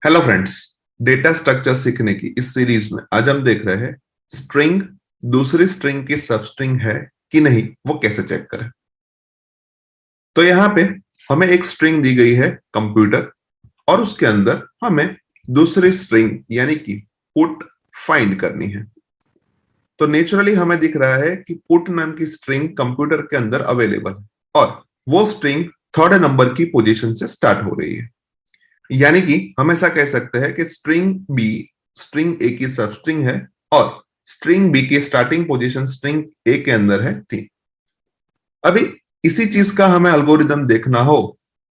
Hello friends, data structure सीखने की इस सीरीज में आज हम देख रहे हैं स्ट्रिंग दूसरी स्ट्रिंग की सबस्ट्रिंग है कि नहीं, वो कैसे चेक करें। तो यहाँ पे हमें एक स्ट्रिंग दी गई है कंप्यूटर और उसके अंदर हमें दूसरी स्ट्रिंग यानी कि पुट फाइंड करनी है। तो नेचुरली हमें दिख रहा है कि पुट नाम की स्ट्रिंग कंप्यूटर के अंदर अवेलेबल है और वो स्ट्रिंग थर्ड नंबर की पोजीशन से स्टार्ट हो रही है। यानी कि हम ऐसा कह सकते हैं कि स्ट्रिंग बी स्ट्रिंग ए की सब स्ट्रिंग है और स्ट्रिंग बी की स्टार्टिंग पोजीशन स्ट्रिंग ए के अंदर है 3। अभी इसी चीज का हमें एल्गोरिदम देखना हो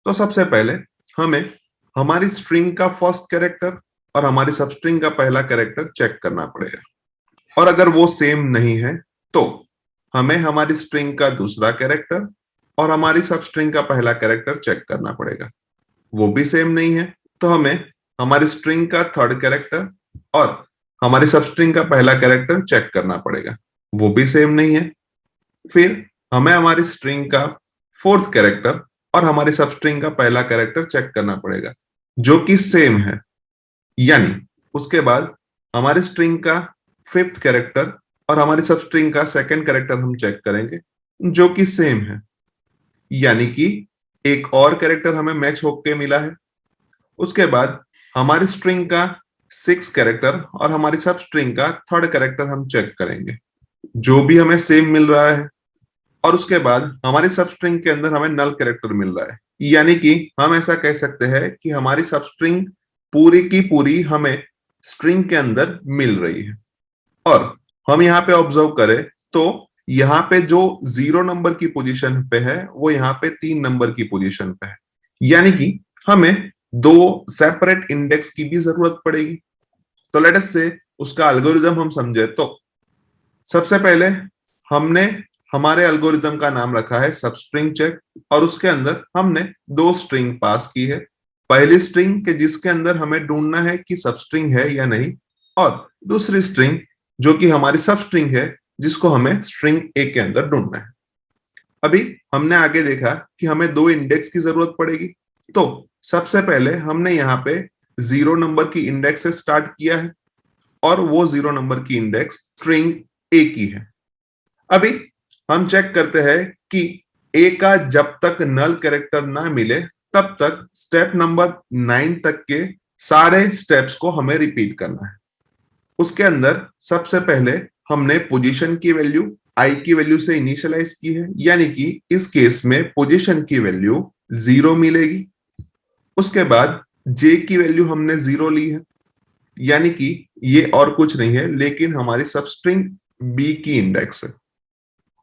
तो सबसे पहले हमें हमारी स्ट्रिंग का फर्स्ट कैरेक्टर और हमारी सब स्ट्रिंग का पहला कैरेक्टर चेक करना पड़ेगा और अगर वो सेम नहीं है तो हमें हमारी स्ट्रिंग का दूसरा कैरेक्टर और हमारी सब स्ट्रिंग का पहला कैरेक्टर चेक करना पड़ेगा। वो भी सेम नहीं है तो हमें हमारी स्ट्रिंग का थर्ड कैरेक्टर और हमारी सब स्ट्रिंग का पहला कैरेक्टर चेक करना पड़ेगा। वो भी सेम नहीं है। फिर हमें हमारी स्ट्रिंग का फोर्थ कैरेक्टर और हमारी सब स्ट्रिंग का पहला कैरेक्टर चेक करना पड़ेगा जो कि सेम है। यानी उसके बाद हमारी स्ट्रिंग का फिफ्थ कैरेक्टर और हमारी सब स्ट्रिंग का सेकंड कैरेक्टर हम चेक करेंगे जो कि सेम है। यानी कि एक और कैरेक्टर हमें मैच होके मिला है। उसके बाद हमारी स्ट्रिंग का सिक्स कैरेक्टर और हमारी सब स्ट्रिंग का थर्ड कैरेक्टर हम चेक करेंगे जो भी हमें सेम मिल रहा है। और उसके बाद हमारी सब स्ट्रिंग के अंदर हमें नल कैरेक्टर मिल रहा है। यानी कि हम ऐसा कह सकते हैं कि हमारी सब स्ट्रिंग पूरी की पूरी हमें स्ट्रिंग के अंदर मिल रही है। और हम यहाँ पे ऑब्जर्व करें तो यहाँ पे जो 0 नंबर की पोजीशन पे है वो यहाँ पे 3 नंबर की पोजीशन पे है। यानी कि हमें दो सेपरेट इंडेक्स की भी जरूरत पड़ेगी। तो लेट अस से उसका एल्गोरिदम हम समझे तो सबसे पहले हमने हमारे एल्गोरिदम का नाम रखा है सब स्ट्रिंग चेक और उसके अंदर हमने दो स्ट्रिंग पास की है। पहली स्ट्रिंग के जिसके अंदर हमें ढूंढना है कि सब स्ट्रिंग है या नहीं और दूसरी स्ट्रिंग जो कि हमारी सब स्ट्रिंग है जिसको हमें स्ट्रिंग ए के अंदर ढूंढना है। अभी हमने आगे देखा कि हमें दो इंडेक्स की जरूरत पड़ेगी। तो सबसे पहले हमने यहाँ पे 0 नंबर की इंडेक्स से स्टार्ट किया है और वो 0 नंबर की इंडेक्स स्ट्रिंग ए की है। अभी हम चेक करते हैं कि ए का जब तक नल कैरेक्टर ना मिले तब तक स्टेप नंबर 9 तक के सारे स्टेप्स को हमें रिपीट करना है। उसके अंदर सबसे पहले हमने पोजीशन की वैल्यू आई की वैल्यू से इनिशियलाइज की है। यानी कि इस केस में पोजीशन की वैल्यू 0 मिलेगी। उसके बाद जे की वैल्यू हमने 0 ली है। यानी कि ये और कुछ नहीं है लेकिन हमारी सब स्ट्रिंग बी की इंडेक्स है।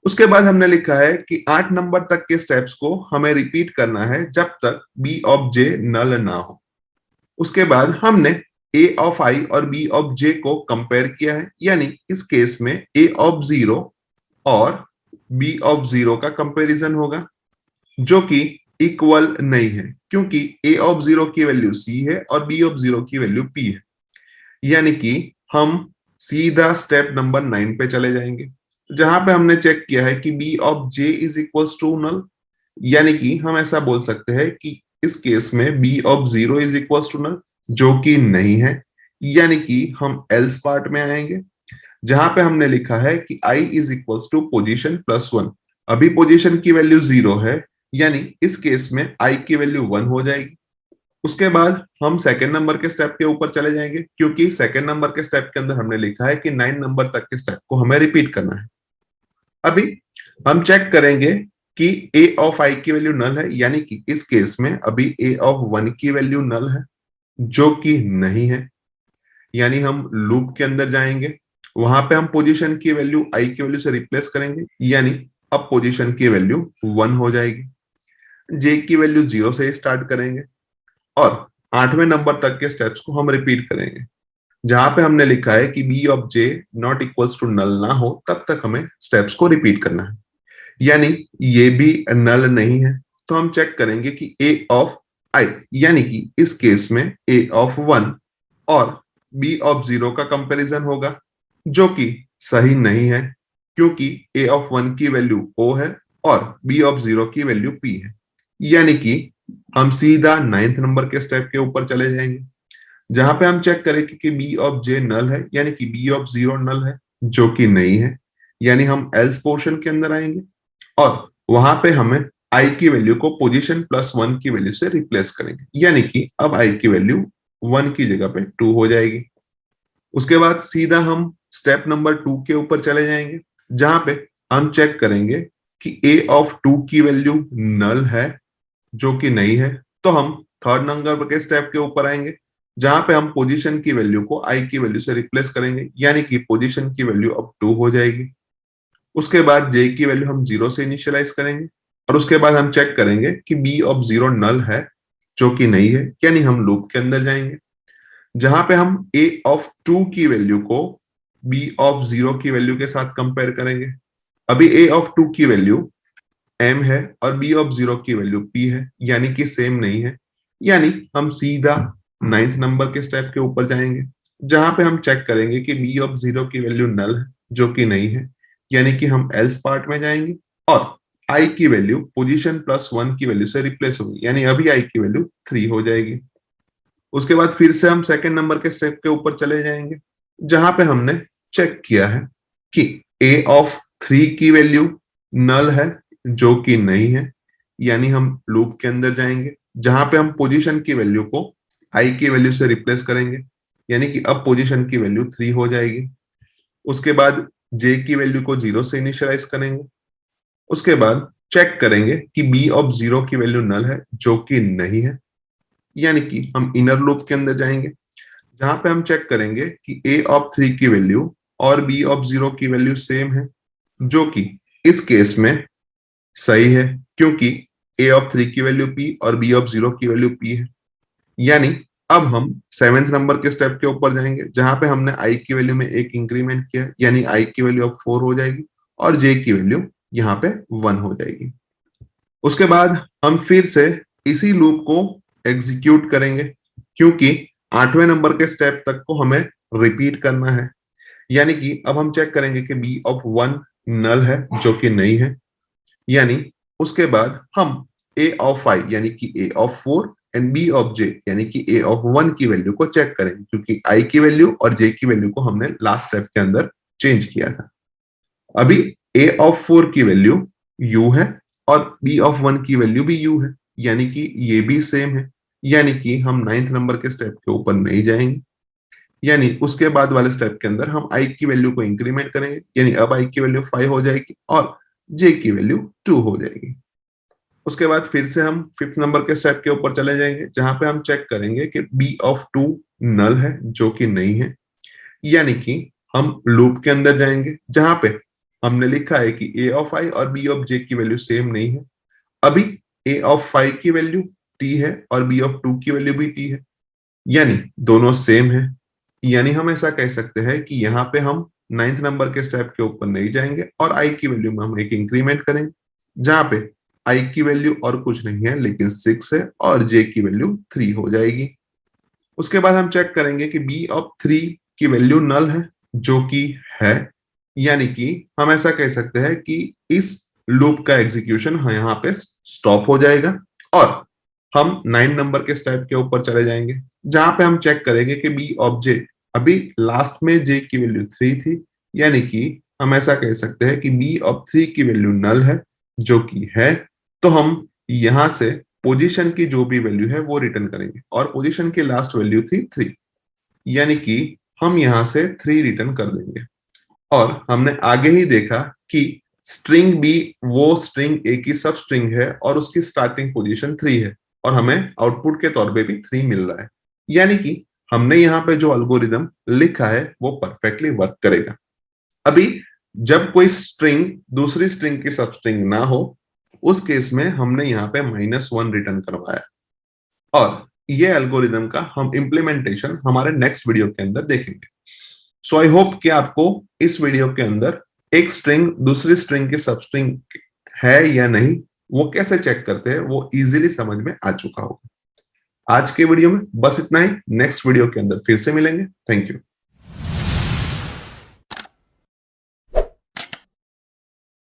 उसके बाद हमने लिखा है कि 8 नंबर तक के स्टेप्स को हमें रिपीट करना है जब तक बी ऑफ जे नल ना हो। उसके बाद हमने ए ऑफ आई और बी ऑफ जे को कंपेयर किया है। यानी इस केस में ए ऑफ 0 और बी ऑफ 0 का कंपैरिजन होगा जो कि इक्वल नहीं है क्योंकि ए ऑफ 0 की वैल्यू सी है और बी ऑफ 0 की वैल्यू पी है। यानी कि हम सीधा स्टेप नंबर 9 पे चले जाएंगे जहां पे हमने चेक किया है कि b of j is equals to null. यानी कि हम ऐसा बोल सकते हैं कि इस केस में b of 0 is equals to null जो कि नहीं है। यानी कि हम एल्स पार्ट में आएंगे जहां पे हमने लिखा है कि I is equals to position plus 1। अभी पोजीशन की वैल्यू 0 है यानी इस केस में आई की वैल्यू 1 हो जाएगी। उसके बाद हम सेकेंड नंबर के स्टेप के ऊपर चले जाएंगे क्योंकि सेकेंड नंबर के स्टेप के अंदर हमने लिखा है कि 9 नंबर तक के स्टेप को हमें रिपीट करना है। अभी हम चेक करेंगे कि ए ऑफ आई की वैल्यू नल है। यानी कि इस केस में अभी ए ऑफ 1 की वैल्यू नल है जो कि नहीं है। यानी हम लूप के अंदर जाएंगे, वहां पे हम पोजीशन की वैल्यू आई की वैल्यू से रिप्लेस करेंगे। यानी अब पोजीशन की वैल्यू 1 हो जाएगी। जे की वैल्यू 0 से स्टार्ट करेंगे और 8वें नंबर तक के स्टेप्स को हम रिपीट करेंगे जहां पे हमने लिखा है कि b of j not equals to null ना हो तब तक हमें स्टेप्स को रिपीट करना है। यानी ये भी नल नहीं है तो हम चेक करेंगे कि ए ऑफ आई यानी कि इस केस में ए ऑफ 1 और बी ऑफ 0 का कंपैरिजन होगा जो कि सही नहीं है क्योंकि ए ऑफ 1 की वैल्यू ओ है और बी ऑफ 0 की वैल्यू पी है। यानी कि हम सीधा 9th नंबर के स्टेप के ऊपर चले जाएंगे जहां पे हम चेक करें कि बी ऑफ जे नल है, यानी कि बी ऑफ जीरो नल है, जो कि नहीं है, यानी हम एल्स पोर्शन के अंदर आएंगे और वहां पे हमें आई की वैल्यू को पोजीशन प्लस वन की वैल्यू से रिप्लेस करेंगे, यानी कि अब आई की वैल्यू वन की जगह पे टू हो जाएगी। उसके बाद सीधा हम स्टेप नंबर टू के ऊपर चले जाएंगे, जहां पे हम चेक करेंगे कि ए ऑफ टू की वैल्यू नल है, जो कि नहीं है। तो हम थर्ड नंबर के स्टेप के ऊपर आएंगे, जहां पे हम पोजीशन की वैल्यू को आई की वैल्यू से रिप्लेस करेंगे, यानी कि पोजीशन की वैल्यू अब टू हो जाएगी। उसके बाद जे की वैल्यू हम जीरो से इनिशियलाइज करेंगे और उसके बाद हम चेक करेंगे कि बी ऑफ जीरो नल है, जो कि नहीं है, यानी हम लूप के अंदर जाएंगे, जहां पे हम ए ऑफ टू की वैल्यू को बी ऑफ जीरो की वैल्यू के साथ कंपेयर करेंगे। अभी ए ऑफ टू की वैल्यू एम है और बी ऑफ जीरो की वैल्यू पी है, यानी कि सेम नहीं है, यानी हम सीधा नाइन्थ नंबर के स्टेप के ऊपर जाएंगे, जहां पे हम चेक करेंगे कि बी ऑफ जीरो की वैल्यू नल है, जो कि नहीं है, यानी कि हम एल्स पार्ट में जाएंगे और आई की वैल्यू पोजीशन प्लस वन की वैल्यू से रिप्लेस होगी, यानी अभी आई की वैल्यू थ्री हो जाएगी। उसके बाद फिर से हम सेकेंड नंबर के स्टेप के ऊपर चले जाएंगे, जहां पे हमने चेक किया है कि ए ऑफ थ्री की वैल्यू नल है, जो कि नहीं है, यानी हम लूप के अंदर जाएंगे, जहां पे हम पोजीशन की वैल्यू को आई की वैल्यू से रिप्लेस करेंगे, यानी कि अब पोजीशन की वैल्यू थ्री हो जाएगी। उसके बाद जे की वैल्यू को जीरो से इनिशियलाइज करेंगे। उसके बाद चेक करेंगे कि बी ऑफ जीरो की वैल्यू नल है, जो कि नहीं है, यानी कि हम इनर लूप के अंदर जाएंगे, जहां पे हम चेक करेंगे कि ए ऑफ थ्री की वैल्यू और बी ऑफ जीरो की वैल्यू सेम है, जो कि इस केस में सही है, क्योंकि ए ऑफ थ्री की वैल्यू पी और बी ऑफ जीरो की वैल्यू पी है। यानी अब हम सेवेंथ नंबर के स्टेप के ऊपर जाएंगे, जहां पे हमने आई की वैल्यू में एक इंक्रीमेंट किया, यानी आई की वैल्यू अब फोर हो जाएगी और जे की वैल्यू यहाँ पे वन हो जाएगी। उसके बाद हम फिर से इसी लूप को एग्जीक्यूट करेंगे, क्योंकि आठवें नंबर के स्टेप तक को हमें रिपीट करना है, यानी कि अब हम चेक करेंगे कि बी ऑफ वन नल है, जो कि नहीं है, यानी उसके बाद हम ए ऑफ फाइव यानी कि A of four and B of J यानी कि ए ऑफ वन की वैल्यू को चेक करेंगे, क्योंकि आई की वैल्यू और जे की वैल्यू को हमने लास्ट स्टेप के अंदर चेंज किया था। अभी ए ऑफ फोर की वैल्यू यू है और बी ऑफ वन की वैल्यू भी यू है, यानी कि ये भी सेम है, यानी कि हम नाइन्थ नंबर के स्टेप के ऊपर नहीं जाएंगे, यानी उसके बाद वाले स्टेप के अंदर हम आई की वैल्यू को इंक्रीमेंट करेंगे, यानी अब आई की वैल्यू फाइव हो जाएगी और जे की वैल्यू टू हो जाएगी। उसके बाद फिर से हम फिफ्थ नंबर के स्टेप के ऊपर चले जाएंगे, जहां पे हम चेक करेंगे कि बी ऑफ टू नल है, जो कि नहीं है, यानी कि हम लूप के अंदर जाएंगे, जहां पे हमने लिखा है कि ए ऑफ आई और बी ऑफ जे की वैल्यू सेम नहीं है। अभी ए ऑफ फाइव की वैल्यू टी है और बी ऑफ टू की वैल्यू भी टी है, यानी दोनों सेम है, यानी हम ऐसा कह सकते हैं कि यहाँ पे हम नाइन्थ नंबर के स्टेप के ऊपर नहीं जाएंगे और आई की वैल्यू में हम एक इंक्रीमेंट करेंगे, जहां पे आई की वैल्यू और कुछ नहीं है लेकिन सिक्स है और जे की वैल्यू थ्री हो जाएगी। उसके बाद हम चेक करेंगे कि बी ऑफ थ्री की वैल्यू नल है, जो कि है, यानी कि हम ऐसा कह सकते हैं कि इस लूप का एग्जीक्यूशन यहाँ पे स्टॉप हो जाएगा और हम नाइन नंबर के स्टेप के ऊपर चले जाएंगे, जहां पे हम चेक करेंगे कि बी ऑफ जे, अभी लास्ट में जे की वैल्यू थ्री थी, यानी कि हम ऐसा कह सकते हैं कि बी ऑफ थ्री की वैल्यू नल है, जो कि है। तो हम यहां से पोजीशन की जो भी वैल्यू है वो रिटर्न करेंगे और पोजीशन की लास्ट वैल्यू थी थ्री, यानी कि हम यहां से थ्री रिटर्न कर देंगे। और हमने आगे ही देखा कि स्ट्रिंग बी वो स्ट्रिंग ए की सब स्ट्रिंग है और उसकी स्टार्टिंग पोजीशन थ्री है और हमें आउटपुट के तौर पे भी थ्री मिल रहा है, यानी कि हमने यहाँ पे जो एल्गोरिदम लिखा है वो परफेक्टली वर्क करेगा। अभी जब कोई स्ट्रिंग दूसरी स्ट्रिंग की सब स्ट्रिंग ना हो, उस केस में हमने यहाँ पे माइनस वन रिटर्न करवाया और ये एल्गोरिदम का हम इम्प्लीमेंटेशन हमारे नेक्स्ट वीडियो के अंदर देखेंगे। सो आई होप कि आपको इस वीडियो के अंदर एक स्ट्रिंग दूसरी स्ट्रिंग की सब स्ट्रिंग है या नहीं वो कैसे चेक करते हैं वो इजीली समझ में आ चुका होगा। आज के वीडियो में बस इतना ही, नेक्स्ट वीडियो के अंदर फिर से मिलेंगे। Thank you.